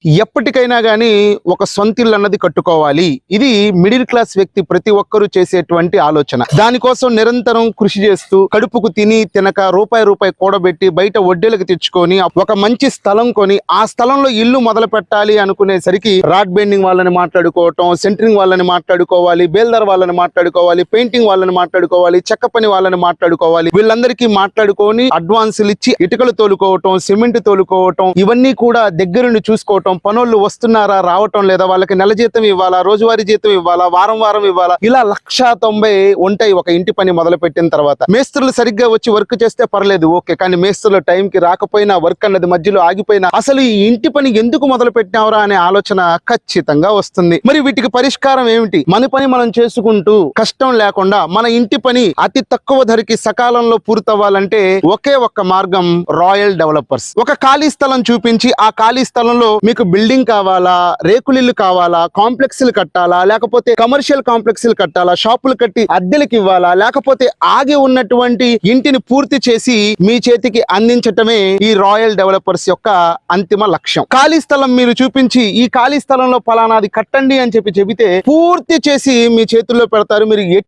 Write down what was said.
ఎప్పటికైనా గానీ ఒక సొంతిల్లు అన్నది కట్టుకోవాలి. ఇది మిడిల్ క్లాస్ వ్యక్తి ప్రతి ఒక్కరూ చేసేటువంటి ఆలోచన. దానికోసం నిరంతరం కృషి చేస్తూ కడుపుకు తిని తినక రూపాయి కూడబెట్టి బయట వడ్డీలకు తెచ్చుకొని ఒక మంచి స్థలం కొని ఆ స్థలంలో ఇల్లు మొదలు పెట్టాలి అనుకునేసరికి రాడ్ బెండింగ్ వాళ్ళని మాట్లాడుకోవటం, సెంటరింగ్ వాళ్ళని మాట్లాడుకోవాలి, బేల్దార్ వాళ్ళని మాట్లాడుకోవాలి, పెయింటింగ్ వాళ్ళని మాట్లాడుకోవాలి, చెక్క పని వాళ్ళని మాట్లాడుకోవాలి. వీళ్ళందరికీ మాట్లాడుకొని అడ్వాన్సులు ఇచ్చి ఇటుకలు తోలుకోవటం, సిమెంట్ తోలుకోవటం, ఇవన్నీ కూడా దగ్గరుండి చూసుకోవటం. పనోళ్ళు వస్తున్నారా, రావటం లేదా, వాళ్ళకి నెల జీతం ఇవ్వాలా, రోజువారీ జీతం ఇవ్వాలా, వారం ఇవ్వాలా, ఇలా 1,90,000 ఉంటాయి ఒక ఇంటి పని మొదలు పెట్టిన తర్వాత. మేస్త్రులు సరిగ్గా వచ్చి వర్క్ చేస్తే పర్లేదు, ఓకే. కానీ మేస్త్రులు టైంకి రాకపోయినా, వర్క్ అన్నది మధ్యలో ఆగిపోయినా, అసలు ఈ ఇంటి పని ఎందుకు మొదలు పెట్టినావరా అనే ఆలోచన ఖచ్చితంగా వస్తుంది. మరి వీటికి పరిష్కారం ఏమిటి? మన పని మనం చేసుకుంటూ కష్టం లేకుండా మన ఇంటి పని అతి తక్కువ ధరకి సకాలంలో పూర్తవ్వాలంటే ఒకే ఒక్క మార్గం రాయల్ డెవలపర్స్. ఒక ఖాళీ స్థలం చూపించి ఆ ఖాళీ స్థలంలో మీకు బిల్డింగ్ కావాలా, రేకులిల్లు కావాలా, కాంప్లెక్స్లు కట్టాలా, లేకపోతే కమర్షియల్ కాంప్లెక్స్లు కట్టాలా, షాపులు కట్టి అద్దెలకు ఇవ్వాలా, లేకపోతే ఆగి ఉన్నటువంటి ఇంటిని పూర్తి చేసి మీ చేతికి అందించటమే ఈ రాయల్ డెవలపర్స్ యొక్క అంతిమ లక్ష్యం. ఖాళీ స్థలం మీరు చూపించి ఈ ఖాళీ స్థలంలో ఫలానాది కట్టండి అని చెబితే పూర్తి చేసి మీ చేతుల్లో పెడతారు. మీరు